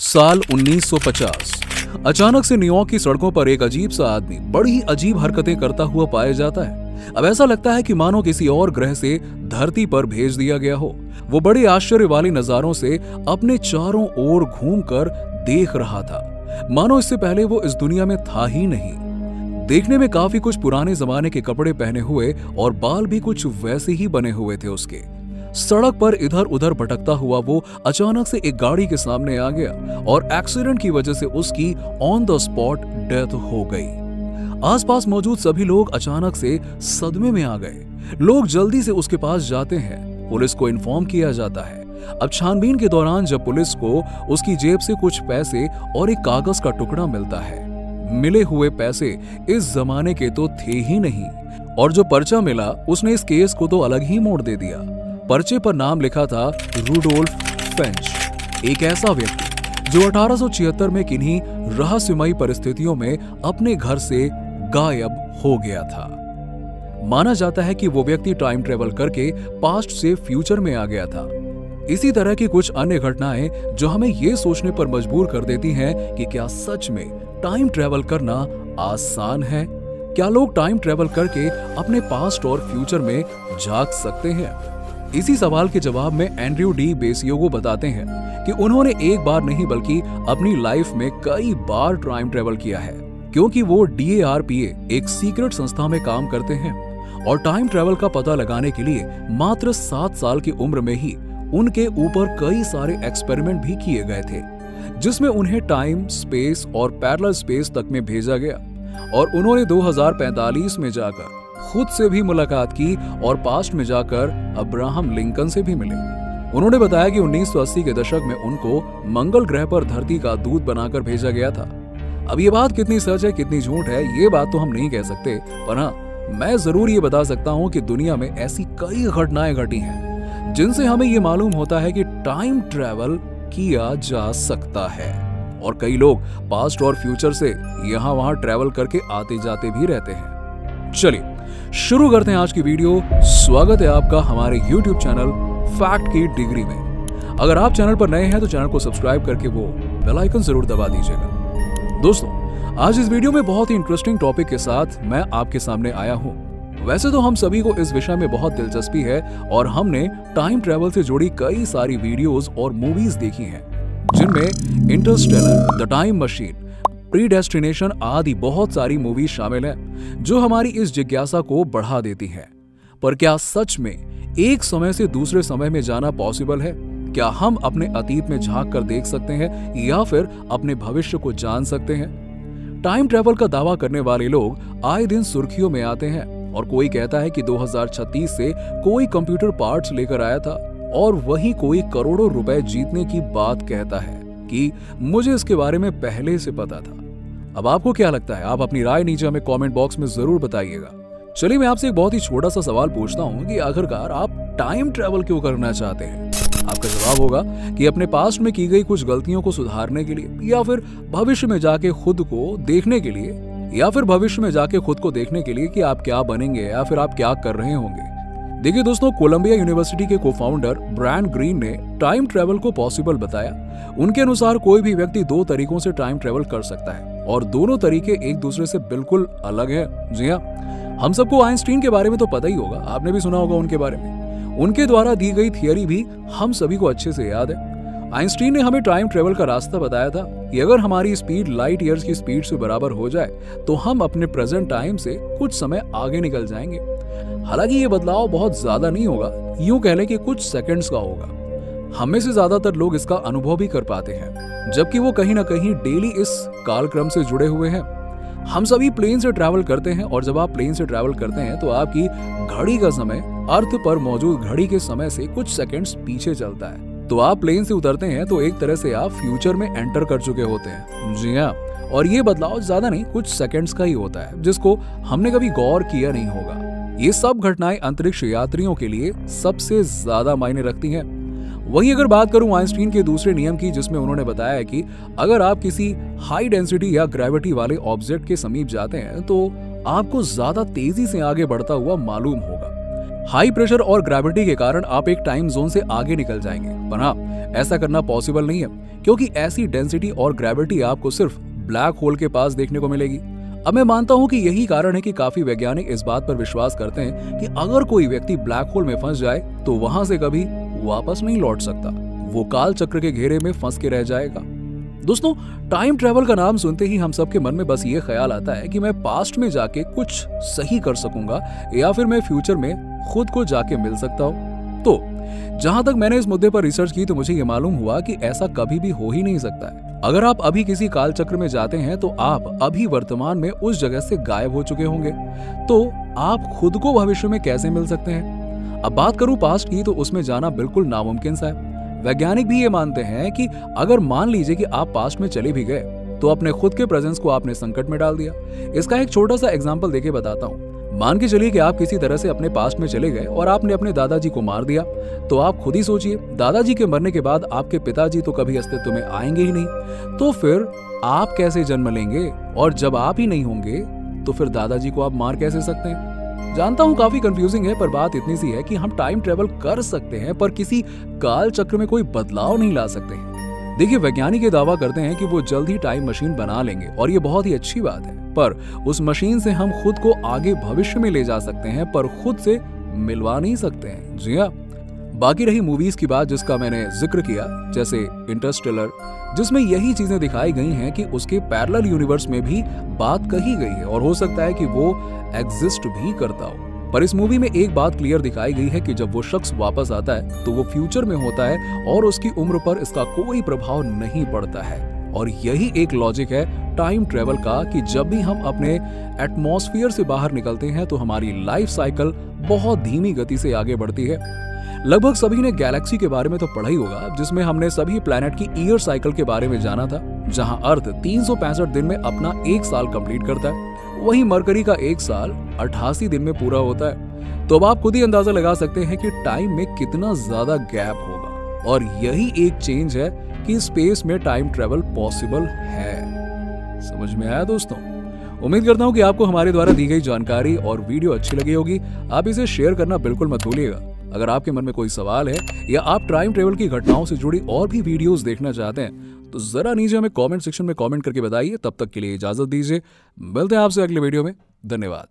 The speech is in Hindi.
साल 1950। अचानक से न्यूयॉर्क की सड़कों पर एक अजीब सा आदमी बड़ी ही अजीब हरकतें करता हुआ पाया जाता है। अब ऐसा लगता है कि मानो किसी और ग्रह से धरती पर भेज दिया गया हो। वो बड़े आश्चर्य वाले नजारों से अपने चारों ओर घूमकर देख रहा था, मानो इससे पहले वो इस दुनिया में था ही नहीं। देखने में काफी कुछ पुराने जमाने के कपड़े पहने हुए और बाल भी कुछ वैसे ही बने हुए थे उसके। सड़क पर इधर उधर भटकता हुआ वो अचानक से एक गाड़ी के सामने आ गया और एक्सीडेंट की वजह से उसकी ऑन द स्पॉट डेथ हो गई। आसपास मौजूद सभी लोग अचानक से सदमे में आ गए। लोग जल्दी से उसके पास जाते हैं। पुलिस को इन्फॉर्म किया जाता है। अब छानबीन के दौरान जब पुलिस को उसकी जेब से कुछ पैसे और एक कागज का टुकड़ा मिलता है, मिले हुए पैसे इस जमाने के तो थे ही नहीं, और जो पर्चा मिला उसने इस केस को तो अलग ही मोड़ दे दिया। पर्चे पर नाम लिखा था रूडोल्फ फेंच, एक ऐसा व्यक्ति जो 1876 में किन्हीं रहस्यमयी परिस्थितियों में अपने घर से गायब हो गया था। माना जाता है कि वो व्यक्ति टाइम ट्रेवल करके पास्ट से फ्यूचर में आ गया था। इसी तरह की कुछ अन्य घटनाएं जो हमें ये सोचने पर मजबूर कर देती हैं कि क्या सच में टाइम ट्रेवल करना आसान है? क्या लोग टाइम ट्रेवल करके अपने पास्ट और फ्यूचर में झांक सकते हैं? इसी सवाल के जवाब में एंड्रयू डी बेसियोगो बताते हैं कि उन्होंने एक बार नहीं बल्कि अपनी लाइफ में कई बार टाइम ट्रेवल किया है, क्योंकि वो DARPA एक सीक्रेट संस्था में काम करते हैं और टाइम ट्रेवल का पता लगाने के लिए मात्र 7 साल की उम्र में ही उनके ऊपर कई सारे एक्सपेरिमेंट भी किए गए थे, जिसमें उन्हें टाइम, स्पेस और पैरेलल स्पेस तक में भेजा गया। और उन्होंने 2045 में जाकर खुद से भी मुलाकात की और पास्ट में जाकर अब्राहम लिंकन से भी मिले। उन्होंने बताया कि 1980 के दशक में उनको मंगल ग्रह पर धरती का दूत बनाकर भेजा गया था। अब ये बात कितनी सच है कितनी झूठ है ये बात तो हम नहीं कह सकते, पर हाँ, मैं जरूर ये बता सकता हूँ कि दुनिया में ऐसी कई घटनाएं घटी हैं जिनसे हमें ये मालूम होता है कि टाइम ट्रेवल किया जा सकता है। और कई लोग पास्ट और फ्यूचर से यहाँ वहां ट्रेवल करके आते जाते भी रहते हैं। चलिए शुरू करते हैं आज की वीडियो। स्वागत है आपका हमारे YouTube चैनल फैक्ट की डिग्री में। अगर आप चैनल पर नए हैं तो चैनल को सब्सक्राइब करके वो बेल आइकन जरूर दबा दीजिएगा। दोस्तों, आज इस वीडियो में बहुत ही इंटरेस्टिंग टॉपिक के साथ मैं आपके सामने आया हूँ। वैसे तो हम सभी को इस विषय में बहुत दिलचस्पी है और हमने टाइम ट्रेवल से जुड़ी कई सारी वीडियोस और मूवीज देखी हैं, जिनमें Interstellar, the time machine, predestination आदि बहुत सारी मूवीज शामिल हैं जो हमारी इस जिज्ञासा को बढ़ा देती हैं। पर क्या सच में एक समय से दूसरे समय में जाना पॉसिबल है? क्या हम अपने अतीत में झांक कर देख सकते हैं या फिर अपने भविष्य को जान सकते हैं? टाइम ट्रेवल का दावा करने वाले लोग आए दिन सुर्खियों में आते हैं और कोई कहता है कि 2036 से कोई कंप्यूटर पार्ट्स लेकर आया था और वही कोई करोड़ों रुपए जीतने की बात कहता है कि मुझे इसके बारे में पहले से पता था। अब आपको क्या लगता है? आप अपनी राय नीचे हमें कमेंट बॉक्स में जरूर बताइएगा। चलिए मैं आपसे एक बहुत ही छोटा सा सवाल पूछता हूँ कि आखिरकार आप टाइम ट्रेवल क्यों करना चाहते हैं? आपका जवाब होगा कि अपने पास्ट में की गई कुछ गलतियों को सुधारने के लिए, या फिर भविष्य में जाके खुद को देखने के लिए, कि आप क्या बनेंगे या फिर आप क्या कर रहे होंगे। देखिए दोस्तों, कोलंबिया यूनिवर्सिटी के को-फाउंडर ब्रायन ग्रीन ने टाइम ट्रेवल को पॉसिबल बताया। उनके अनुसार कोई भी व्यक्ति 2 तरीकों से टाइम ट्रेवल कर सकता है और दोनों तरीके एक दूसरे से बिल्कुल अलग हैं। जी हाँ, हम सबको आइंस्टीन के बारे में तो पता ही होगा, आपने भी सुना होगा उनके बारे में। उनके द्वारा दी गई थियरी भी हम सभी को अच्छे से याद है। आइंस्टीन ने हमें टाइम ट्रेवल का रास्ता बताया था कि अगर हमारी स्पीड लाइट ईयर्स की स्पीड से बराबर हो जाए तो हम अपने प्रेजेंट टाइम से कुछ समय आगे निकल जाएंगे। हालांकि ये बदलाव बहुत ज्यादा नहीं होगा, यूं कह लें कि कुछ सेकंड्स का होगा। हम में से ज्यादातर लोग इसका अनुभव भी कर पाते हैं, जबकि वो कहीं ना कहीं डेली इस कालक्रम से जुड़े हुए हैं। हम सभी प्लेन से ट्रैवल करते हैं और जब आप प्लेन से ट्रैवल करते हैं तो आपकी घड़ी का समय अर्थ पर मौजूद घड़ी के समय से कुछ सेकंड्स पीछे चलता है। तो आप प्लेन से उतरते हैं तो एक तरह से आप फ्यूचर में एंटर कर चुके होते हैं। जी हाँ, और ये बदलाव ज्यादा नहीं, कुछ सेकंड्स का ही होता है, जिसको हमने कभी गौर किया नहीं होगा। ये सब घटनाएं अंतरिक्ष यात्रियों के लिए सबसे ज्यादा मायने रखती हैं। वहीं अगर बात करूं आइंस्टीन के दूसरे नियम की, जिसमें उन्होंने बताया कि अगर आप किसी हाई डेंसिटी या ग्रेविटी वाले ऑब्जेक्ट के समीप जाते हैं तो आपको ज्यादा तेजी से आगे बढ़ता हुआ मालूम होगा। हाई प्रेशर और ग्रेविटी के कारण आप एक टाइम जोन से आगे निकल जाएंगे, पर हाँ, ऐसा करना पॉसिबल नहीं है क्योंकि ऐसी डेंसिटी और ग्रेविटी आपको सिर्फ ब्लैक होल के पास देखने को मिलेगी। अब मैं मानता हूं कि यही कारण है कि काफी वैज्ञानिक इस बात पर विश्वास करते हैं कि अगर कोई व्यक्ति ब्लैक होल में फंस जाए तो वहां से कभी वापस नहीं लौट सकता, वो काल चक्र के घेरे में फंस के रह जाएगा। दोस्तों, टाइम ट्रेवल का नाम सुनते ही हम सबके मन में बस ये ख्याल आता है कि मैं पास्ट में जाके कुछ सही कर सकूंगा या फिर मैं फ्यूचर में खुद को जाके मिल सकता हूं। तो जहां तक मैंने इस मुद्दे पर रिसर्च की तो मुझे ये मालूम हुआ कि ऐसा कभी भी हो ही नहीं सकता है। अगर आप अभी किसी काल चक्र में जाते हैं तो आप अभी वर्तमान में उस जगह से गायब हो चुके होंगे, तो आप खुद को भविष्य में कैसे मिल सकते हैं? अब बात करूं पास्ट की तो उसमें जाना बिल्कुल नामुमकिन सा है। वैज्ञानिक भी ये मानते हैं कि अगर मान लीजिए कि आप पास्ट में चले भी गए तो अपने खुद के प्रेजेंस को आपने संकट में डाल दिया। इसका एक छोटा सा एग्जांपल देके बताता हूँ। मान के चलिए कि आप किसी तरह से अपने पास्ट में चले गए और आपने अपने दादाजी को मार दिया, तो आप खुद ही सोचिए, दादाजी के मरने के बाद आपके पिताजी तो कभी अस्तित्व में आएंगे ही नहीं, तो फिर आप कैसे जन्म लेंगे? और जब आप ही नहीं होंगे तो फिर दादाजी को आप मार कैसे सकते हैं? जानता हूं काफी कंफ्यूजिंग है, पर बात इतनी सी है कि हम टाइम ट्रेवल कर सकते हैं पर किसी काल चक्र में कोई बदलाव नहीं ला सकते हैं। देखिए, वैज्ञानिक ये दावा करते हैं कि वो जल्द ही टाइम मशीन बना लेंगे और ये बहुत ही अच्छी बात है, पर उस मशीन से हम खुद को आगे भविष्य में ले जा सकते हैं पर खुद से मिलवा नहीं सकते हैं। जी हाँ, बाकी रही मूवीज की बात जिसका मैंने जिक्र किया, जैसे इंटरस्टेलर, जिसमें यही चीजें दिखाई गई हैं कि उसके पैरेलल यूनिवर्स में भी बात कही गई है और हो सकता है कि वो एग्जिस्ट भी करता हो। पर इस मूवी में एक बात क्लियर दिखाई गई है कि जब वो शख्स वापस आता है तो वो फ्यूचर में होता है और उसकी उम्र पर इसका कोई प्रभाव नहीं पड़ता है। और यही एक लॉजिक है टाइम ट्रेवल का कि जब भी हम अपने एटमॉस्फेयर से बाहर निकलते हैं तो हमारी लाइफ साइकिल बहुत धीमी गति से आगे बढ़ती है। लगभग सभी ने गैलेक्सी के बारे में तो पढ़ा ही होगा, जिसमें हमने सभी प्लैनेट की ईयर साइकिल के बारे में जाना था, जहां अर्थ 365 दिन में अपना 1 साल कंप्लीट करता है, वहीं मरकरी का 1 साल 88 दिन में पूरा होता है। तो अब आप खुद ही अंदाजा लगा सकते हैं कि टाइम में कितना ज्यादा गैप होगा, और यही एक चेंज है कि स्पेस में टाइम ट्रेवल पॉसिबल है। समझ में आया दोस्तों? उम्मीद करता हूं कि आपको हमारे द्वारा दी गई जानकारी और वीडियो अच्छी लगी होगी। आप इसे शेयर करना बिल्कुल मत भूलिएगा। अगर आपके मन में कोई सवाल है या आप टाइम ट्रेवल की घटनाओं से जुड़ी और भी वीडियोस देखना चाहते हैं तो जरा नीचे हमें कमेंट सेक्शन में कमेंट करके बताइए। तब तक के लिए इजाजत दीजिए, मिलते हैं आपसे अगले वीडियो में। धन्यवाद।